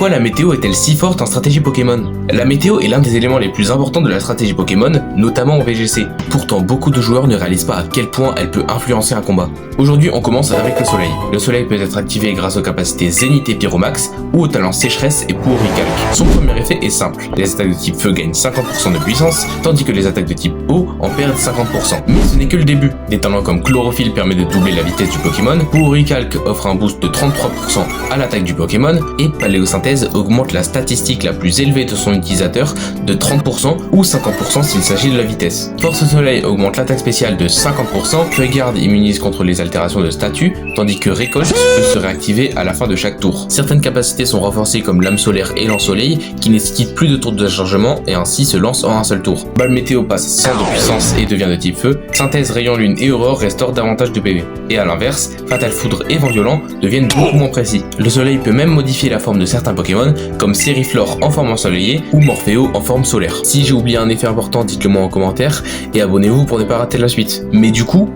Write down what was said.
Pourquoi la météo est-elle si forte en stratégie Pokémon? La météo est l'un des éléments les plus importants de la stratégie Pokémon, notamment en VGC. Pourtant, beaucoup de joueurs ne réalisent pas à quel point elle peut influencer un combat. Aujourd'hui, on commence avec le soleil. Le soleil peut être activé grâce aux capacités Zénith et Pyromax, ou au talent Sécheresse et Power Recalc. Son premier effet est simple. Les attaques de type feu gagnent 50% de puissance, tandis que les attaques de type eau en perdent 50%. Mais ce n'est que le début. Des talents comme Chlorophylle permet de doubler la vitesse du Pokémon, Power Recalc offre un boost de 33% à l'attaque du Pokémon, et Paléosynthèse augmente la statistique la plus élevée de son utilisateur de 30% ou 50% s'il s'agit de la vitesse. Force Soleil augmente l'attaque spéciale de 50%, Feuillegarde immunise contre les altérations de statut, tandis que Récolte peut se réactiver à la fin de chaque tour. Certaines capacités sont renforcées comme Lame Solaire et Lance Soleil, qui nécessitent plus de tours de chargement et ainsi se lancent en un seul tour. Balle Météo passe 100 de puissance et devient de type feu, Synthèse, Rayon Lune et Aurore restaurent davantage de PV. Et à l'inverse, Fatal Foudre et Vent Violent deviennent beaucoup moins précis. Le Soleil peut même modifier la forme de certains Pokémon, comme Sériflore en forme ensoleillée ou Morpheo en forme solaire. Si j'ai oublié un effet important, dites-le moi en commentaire, et abonnez-vous pour ne pas rater la suite. Mais du coup,